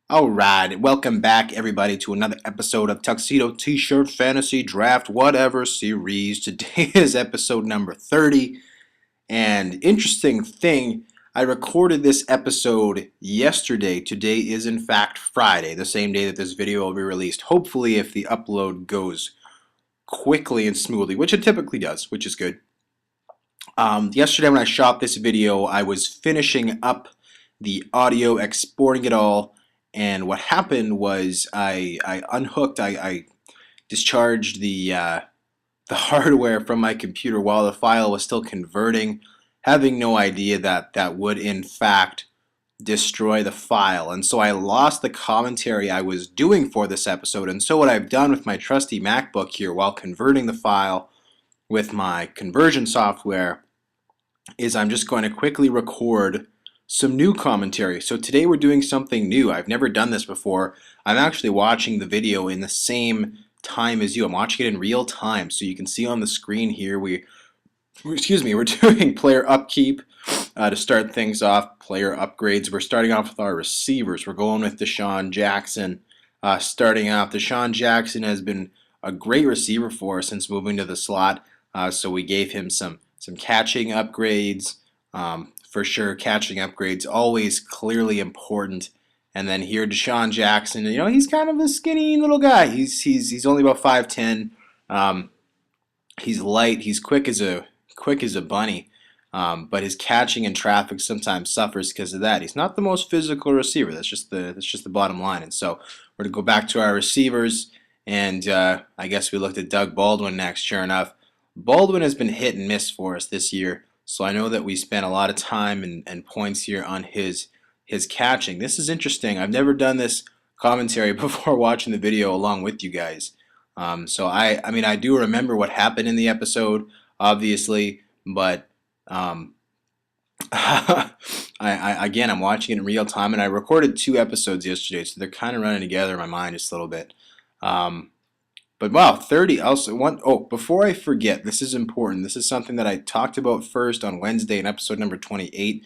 Alright, welcome back everybody to another episode of Tuxedo T-Shirt Fantasy Draft Whatever series. Today is episode number 30, and interesting thing, I recorded this episode yesterday. Today is in fact Friday, the same day that this video will be released. Hopefully if the upload goes quickly and smoothly, which it typically does, which is good. Yesterday when I shot this video, I was finishing up the audio, exporting it all, and what happened was I unhooked, I discharged the hardware from my computer while the file was still converting, having no idea that that would in fact destroy the file. And so I lost the commentary I was doing for this episode. And so what I've done with my trusty MacBook here while converting the file with my conversion software is I'm just going to quickly record some new commentary. So today we're doing something new. I've never done this before. I'm actually watching the video in the same time as you. I'm watching it in real time. So you can see on the screen here we're doing player upkeep to start things off, player upgrades. We're starting off with our receivers. We're going with Deshaun Jackson. Starting off, Deshaun Jackson has been a great receiver for us since moving to the slot. So we gave him some catching upgrades. For sure, catching upgrades always clearly important. And then here, Deshaun Jackson. You know, he's kind of a skinny little guy. He's only about 5'10". He's light. He's quick as a bunny. But his catching in traffic sometimes suffers because of that. He's not the most physical receiver. That's just the bottom line. And so we're gonna go back to our receivers. And I guess we looked at Doug Baldwin next. Sure enough, Baldwin has been hit and miss for us this year. So I know that we spent a lot of time and points here on his catching. This is interesting. I've never done this commentary before watching the video along with you guys. So I mean I do remember what happened in the episode, obviously, but again I'm watching it in real time, and I recorded 2 episodes yesterday, so they're kind of running together in my mind just a little bit. But wow, 30. Also, before I forget, this is important. This is something that I talked about first on Wednesday in episode number 28.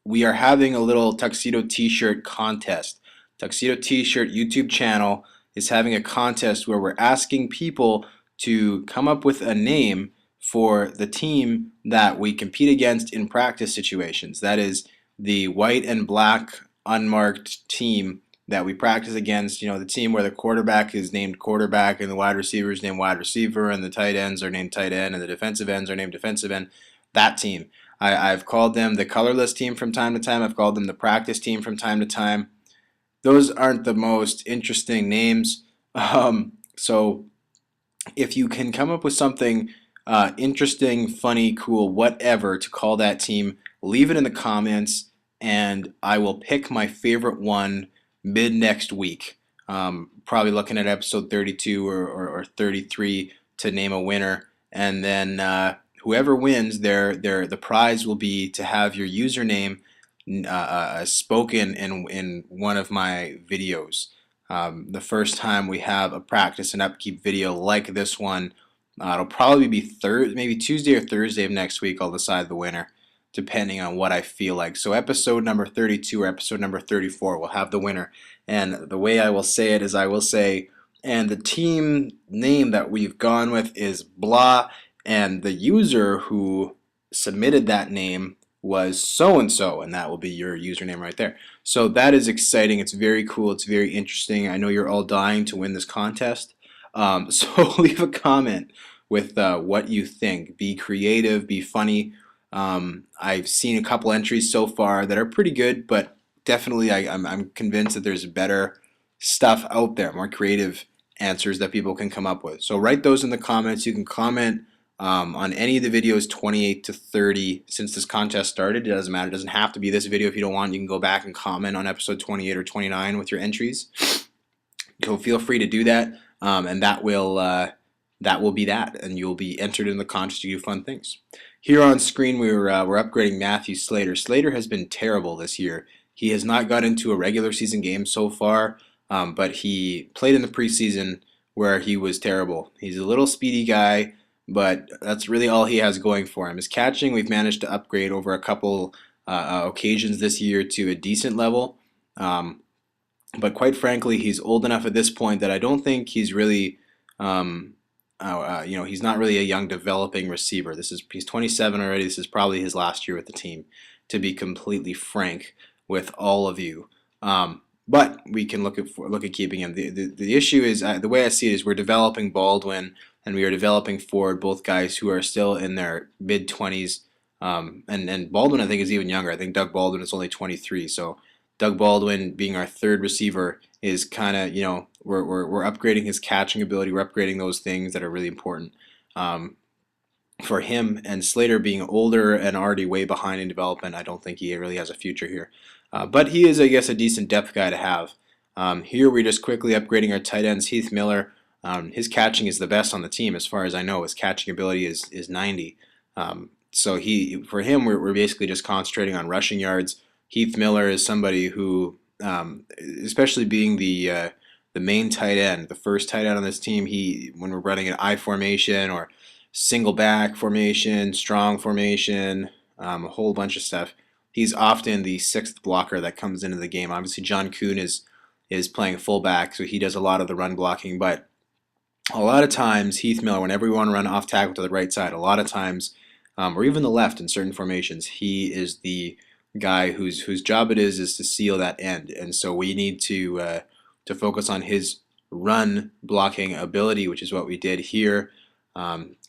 We are having a little Tuxedo T-shirt contest. Tuxedo T-shirt YouTube channel is having a contest where we're asking people to come up with a name for the team that we compete against in practice situations. That is the white and black unmarked team that we practice against. You know, the team where the quarterback is named quarterback and the wide receiver is named wide receiver and the tight ends are named tight end and the defensive ends are named defensive end. That team. I've called them the colorless team from time to time. I've called them the practice team from time to time. Those aren't the most interesting names. So if you can come up with something interesting, funny, cool, whatever to call that team, leave it in the comments and I will pick my favorite one mid next week. Probably looking at episode 32 or 33 to name a winner, and then whoever wins, the prize will be to have your username spoken in one of my videos. The first time we have a practice and upkeep video like this one, it'll probably be maybe Tuesday or Thursday of next week. I'll decide the winner, depending on what I feel like. So episode number 32 or episode number 34 will have the winner. And the way I will say it is I will say, and the team name that we've gone with is blah, and the user who submitted that name was so-and-so, and that will be your username right there. So that is exciting. It's very cool. It's very interesting. I know you're all dying to win this contest. So leave a comment with what you think. Be creative, be funny. I've seen a couple entries so far that are pretty good, but definitely I'm convinced that there's better stuff out there, more creative answers that people can come up with. So write those in the comments. You can comment on any of the videos 28 to 30 since this contest started. It doesn't matter. It doesn't have to be this video. If you don't want, you can go back and comment on episode 28 or 29 with your entries. So feel free to do that, and that will be that, and you'll be entered in the contest to do fun things. Here on screen, we're upgrading Matthew Slater. Slater has been terrible this year. He has not got into a regular season game so far, but he played in the preseason where he was terrible. He's a little speedy guy, but that's really all he has going for him. His catching, we've managed to upgrade over a couple occasions this year to a decent level. But quite frankly, he's old enough at this point that I don't think he's really, um, he's not really a young developing receiver. He's 27 already. This is probably his last year with the team, to be completely frank with all of you. But we can look at keeping him. The issue is the way I see it is we're developing Baldwin and we are developing Ford, both guys who are still in their mid 20s. And Baldwin I think is even younger. I think Doug Baldwin is only 23. So Doug Baldwin being our third receiver is kind of, we're upgrading his catching ability. We're upgrading those things that are really important um, for him. And Slater being older and already way behind in development, I don't think he really has a future here. But he is, I guess, a decent depth guy to have. Here we're just quickly upgrading our tight ends. Heath Miller, his catching is the best on the team as far as I know. His catching ability is 90. So for him, we're basically just concentrating on rushing yards. Heath Miller is somebody who, especially being the main tight end, the first tight end on this team, when we're running an I formation or single back formation, strong formation, a whole bunch of stuff, he's often the sixth blocker that comes into the game. Obviously, John Kuhn is playing fullback, so he does a lot of the run blocking, but a lot of times Heath Miller, whenever we want to run off tackle to the right side, a lot of times, or even the left in certain formations, he is the guy whose job it is to seal that end, and so we need to focus on his run blocking ability, which is what we did here.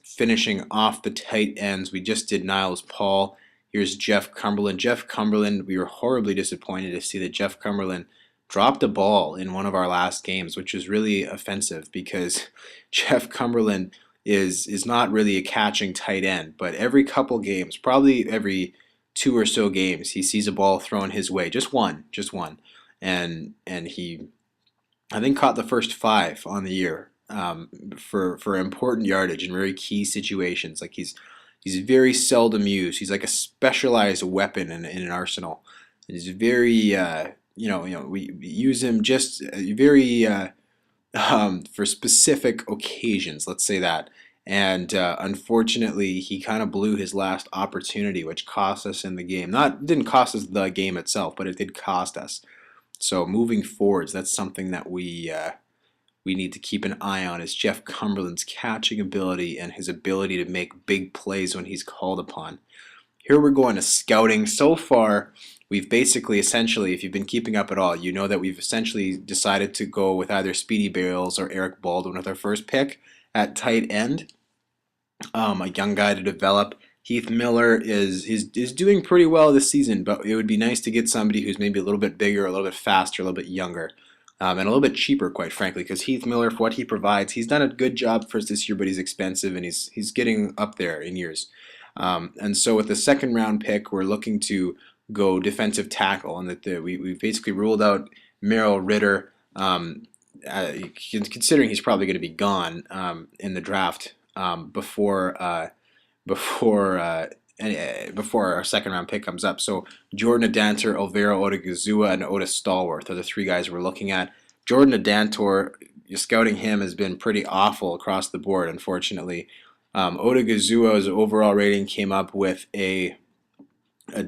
Finishing off the tight ends, we just did Niles Paul. Here's Jeff Cumberland. Jeff Cumberland, we were horribly disappointed to see that Jeff Cumberland dropped a ball in one of our last games, which was really offensive because Jeff Cumberland is not really a catching tight end, but every couple games, probably every two or so games, he sees a ball thrown his way, just one, and he I think caught the first five on the year for important yardage in very key situations. Like he's very seldom used. He's like a specialized weapon in an arsenal. He's very we use him just very for specific occasions. Let's say that. And unfortunately, he kind of blew his last opportunity, which cost us in the game. Didn't cost us the game itself, but it did cost us. So moving forwards, that's something that we need to keep an eye on is Jeff Cumberland's catching ability and his ability to make big plays when he's called upon. Here we're going to scouting. So far, we've basically, essentially, if you've been keeping up at all, you know that we've essentially decided to go with either Speedy Bales or Eric Baldwin with our first pick at tight end. A young guy to develop. Heath Miller is doing pretty well this season, but it would be nice to get somebody who's maybe a little bit bigger, a little bit faster, a little bit younger, and a little bit cheaper, quite frankly, because Heath Miller, for what he provides, he's done a good job for us this year, but he's expensive and he's getting up there in years. And so with the second round pick, we're looking to go defensive tackle, and that we basically ruled out Merrill Ritter, considering he's probably going to be gone in the draft before our second round pick comes up. So Jordan Adantor, Alvaro Odigizua, and Otis Stallworth are the three guys we're looking at. Jordan Adantor, scouting him has been pretty awful across the board, unfortunately. Odigizua's overall rating came up with a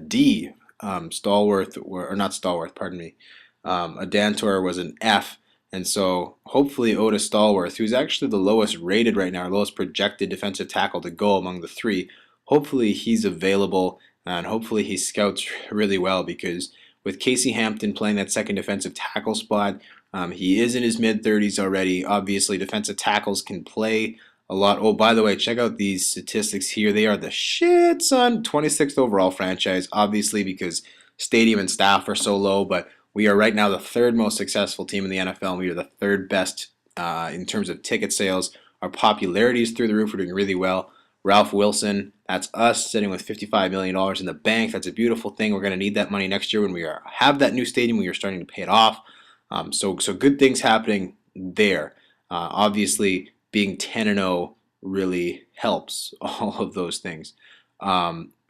D. Stallworth, or not Stallworth, pardon me. Adantor was an F. And so hopefully Otis Stallworth, who's actually the lowest rated right now, or lowest projected defensive tackle to go among the three, hopefully he's available and hopefully he scouts really well, because with Casey Hampton playing that second defensive tackle spot, he is in his mid-30s already. Obviously, defensive tackles can play a lot. Oh, by the way, check out these statistics here. They are the shit, son. 26th overall franchise, obviously because stadium and staff are so low, but we are right now the third most successful team in the NFL, and we are the third best in terms of ticket sales. Our popularity is through the roof. We're doing really well. Ralph Wilson, that's us sitting with $55 million in the bank. That's a beautiful thing. We're going to need that money next year when we have that new stadium. We are starting to pay it off. So good things happening there. Obviously, being 10-0 really helps all of those things.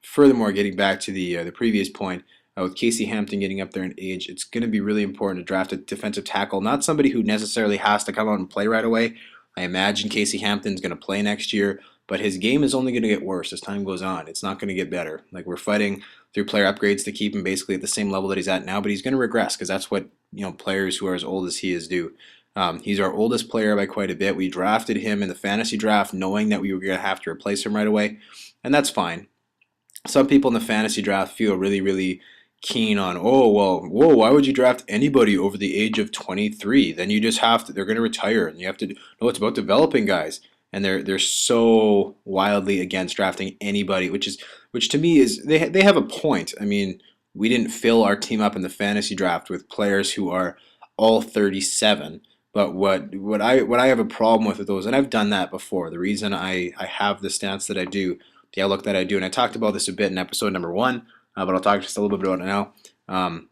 Furthermore, getting back to the previous point, with Casey Hampton getting up there in age, it's going to be really important to draft a defensive tackle, not somebody who necessarily has to come out and play right away. I imagine Casey Hampton's going to play next year, but his game is only going to get worse as time goes on. It's not going to get better. Like, we're fighting through player upgrades to keep him basically at the same level that he's at now, but he's going to regress because that's what players who are as old as he is do. He's our oldest player by quite a bit. We drafted him in the fantasy draft knowing that we were going to have to replace him right away, and that's fine. Some people in the fantasy draft feel really, really keen on, oh, well, whoa, why would you draft anybody over the age of 23? Then you just have to, they're going to retire, and you have to, no, it's about developing guys. And they're so wildly against drafting anybody, which to me is, they have a point. I mean, we didn't fill our team up in the fantasy draft with players who are all 37. But what I have a problem with those, and I've done that before. The reason I have the stance that I do, the outlook that I do, and I talked about this a bit in episode number 1, but I'll talk just a little bit about it now.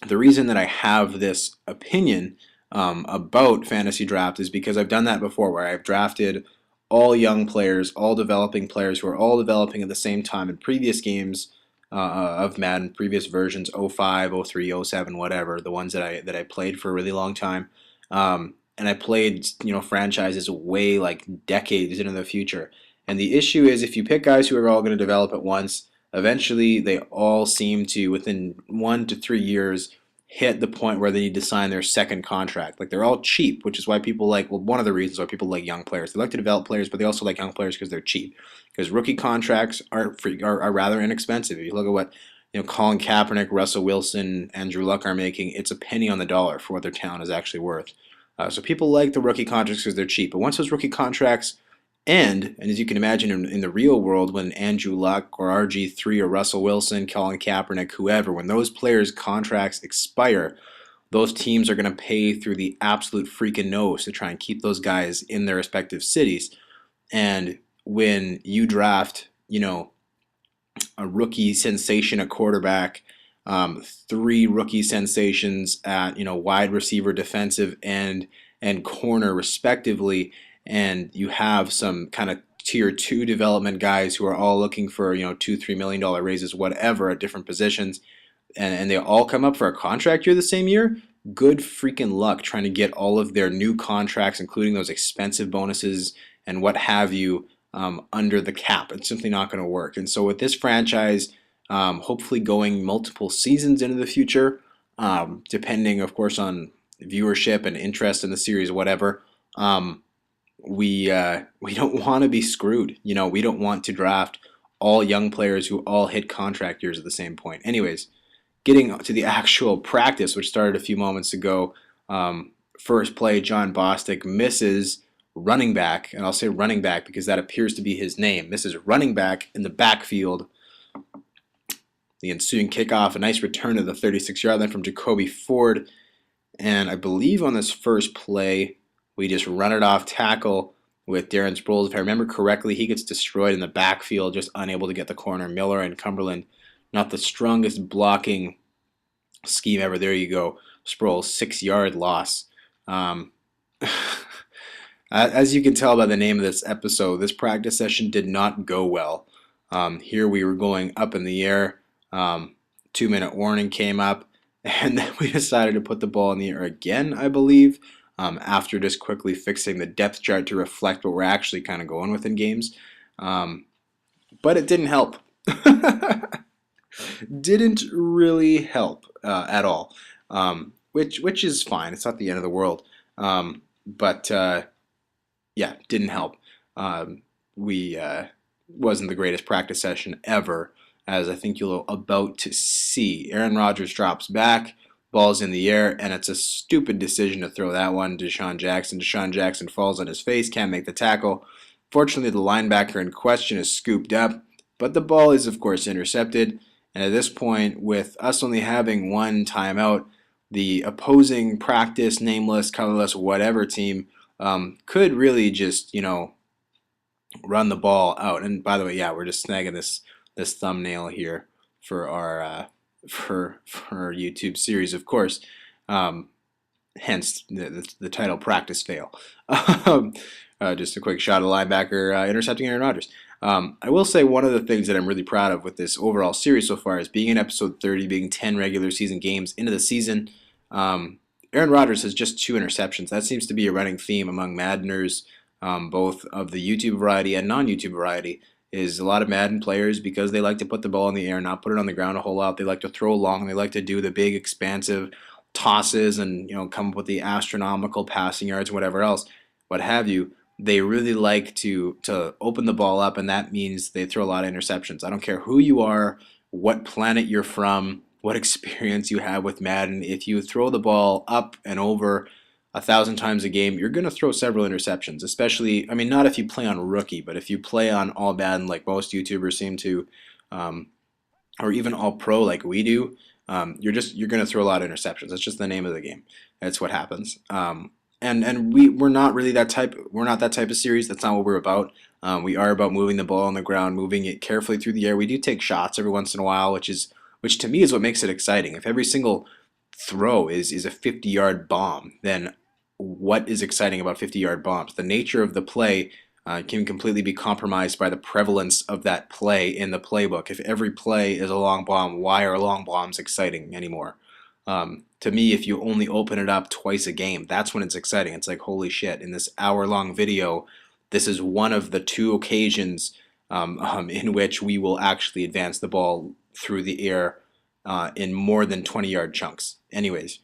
The reason that I have this opinion about fantasy draft is because I've done that before, where I've drafted all young players, all developing players who are all developing at the same time in previous games of Madden, previous versions, 05, 03, 07, whatever, the ones that I played for a really long time. And I played, franchises way like decades into the future. And the issue is, if you pick guys who are all going to develop at once, eventually they all seem to, within 1 to 3 years, hit the point where they need to sign their second contract. Like, they're all cheap, which is why people one of the reasons why people like young players. They like to develop players, but they also like young players because they're cheap. Because rookie contracts are rather inexpensive. If you look at what Colin Kaepernick, Russell Wilson, Andrew Luck are making, it's a penny on the dollar for what their talent is actually worth. So people like the rookie contracts because they're cheap. But once those rookie contracts end, and as you can imagine in the real world, when Andrew Luck or RG3 or Russell Wilson, Colin Kaepernick, whoever, when those players' contracts expire, those teams are going to pay through the absolute freaking nose to try and keep those guys in their respective cities. And when you draft, a rookie sensation at quarterback, 3 rookie sensations at wide receiver, defensive end, and corner respectively, and you have some kind of tier 2 development guys who are all looking for $2-3 million raises, whatever, at different positions, and they all come up for a contract year the same year. Good freaking luck trying to get all of their new contracts, including those expensive bonuses and what have you, under the cap. It's simply not going to work. And so with this franchise, hopefully going multiple seasons into the future, depending, of course, on viewership and interest in the series, whatever, we don't want to be screwed. We don't want to draft all young players who all hit contract years at the same point. Anyways, getting to the actual practice, which started a few moments ago, first play, John Bostic misses running back, and I'll say running back because that appears to be his name. Misses running back in the backfield. The ensuing kickoff, a nice return to the 36-yard line from Jacoby Ford, and I believe on this first play, we just run it off tackle with Darren Sproles. If I remember correctly, he gets destroyed in the backfield, just unable to get the corner. Miller and Cumberland, not the strongest blocking scheme ever. There you go. Sproles, 6-yard loss. As you can tell by the name of this episode, this practice session did not go well. Here we were going up in the air. 2-minute warning came up, and then we decided to put the ball in the air again, I believe, after just quickly fixing the depth chart to reflect what we're actually kind of going with in games. But it didn't help. Didn't really help at all, which is fine. It's not the end of the world. But yeah, didn't help. We wasn't the greatest practice session ever, as I think you'll about to see. Aaron Rodgers drops back, ball's in the air, and it's a stupid decision to throw that one to Deshaun Jackson. Deshaun Jackson falls on his face, can't make the tackle. Fortunately, the linebacker in question is scooped up, but the ball is, of course, intercepted. And at this point, with us only having one timeout, the opposing practice, nameless, colorless, whatever team could really just, run the ball out. And by the way, yeah, we're just snagging this thumbnail here for our YouTube series, of course. Hence the title, Practice Fail. Just a quick shot of linebacker intercepting Aaron Rodgers. I will say one of the things that I'm really proud of with this overall series so far is being in episode 30, being 10 regular season games into the season. Aaron Rodgers has just 2 interceptions. That seems to be a running theme among Maddeners, both of the YouTube variety and non-YouTube variety, is a lot of Madden players, because they like to put the ball in the air, not put it on the ground a whole lot. They like to throw long. They like to do the big, expansive, tosses and come up with the astronomical passing yards, whatever else, what have you. They really like to open the ball up, and that means they throw a lot of interceptions. I don't care who you are, what planet you're from, what experience you have with Madden. If you throw the ball up and over 1,000 times a game, you're going to throw several interceptions. Especially, I mean, not if you play on rookie, but if you play on all Madden, like most YouTubers seem to, um, or even all pro, like we do. You're going to throw a lot of interceptions. That's just the name of the game. That's what happens. And we're not really that type. We're not that type of series. That's not what we're about. We are about moving the ball on the ground, moving it carefully through the air. We do take shots every once in a while, which to me is what makes it exciting. If every single throw is a 50-yard bomb, then what is exciting about 50-yard bombs? The nature of the play can completely be compromised by the prevalence of that play in the playbook. If every play is a long bomb, why are long bombs exciting anymore? To me, if you only open it up twice a game, that's when it's exciting. It's like, holy shit, in this hour-long video, this is one of the two occasions in which we will actually advance the ball through the air in more than 20-yard chunks. Anyways,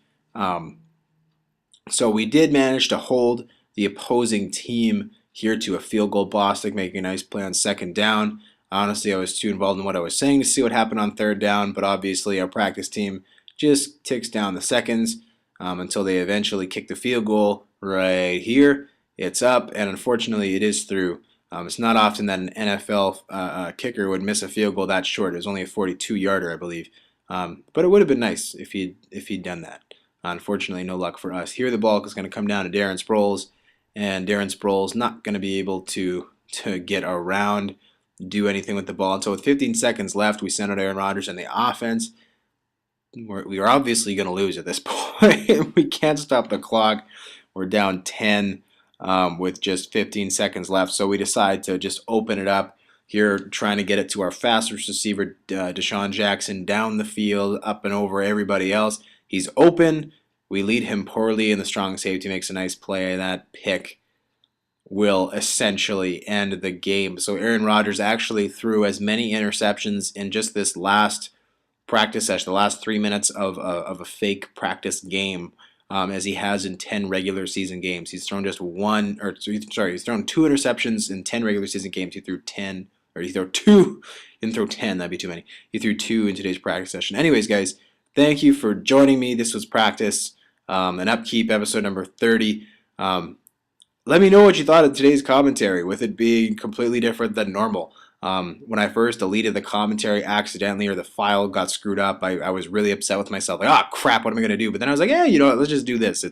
so we did manage to hold the opposing team here to a field goal. Bostic making a nice play on second down. Honestly, I was too involved in what I was saying to see what happened on third down, but obviously our practice team just ticks down the seconds until they eventually kick the field goal right here. It's up, and unfortunately it is through. It's not often that an NFL kicker would miss a field goal that short. It was only a 42-yarder, I believe. But it would have been nice if he'd done that. Unfortunately, no luck for us. Here the ball is going to come down to Darren Sproles, and Darren Sproles not going to be able to get around, do anything with the ball. And so with 15 seconds left, we send out Aaron Rodgers and the offense. We are obviously going to lose at this point. We can't stop the clock. We're down 10 with just 15 seconds left. So we decide to just open it up here, trying to get it to our fastest receiver, Deshaun Jackson, down the field, up and over everybody else. He's open. We lead him poorly, and the strong safety makes a nice play. That pick will essentially end the game. So Aaron Rodgers actually threw as many interceptions in just this last practice session, the last 3 minutes of a fake practice game, as he has in 10 regular season games. He's thrown just he's thrown 2 interceptions in 10 regular season games. He threw 10, or he threw 2. He didn't throw 10, that'd be too many. He threw 2 in today's practice session. Anyways, guys, thank you for joining me. This was practice, an upkeep episode number 30. Let me know what you thought of today's commentary, with it being completely different than normal. When I first deleted the commentary accidentally, or the file got screwed up, I was really upset with myself. Like, crap, what am I going to do? But then I was like, you know what, let's just do this.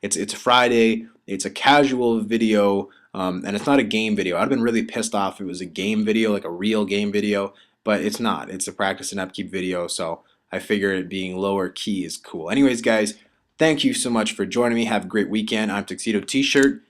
It's Friday. It's a casual video, and it's not a game video. I'd have been really pissed off if it was a game video, like a real game video, but it's not. It's a practice and upkeep video, so I figure it being lower key is cool. Anyways, guys, thank you so much for joining me. Have a great weekend. I'm Tuxedo T-shirt.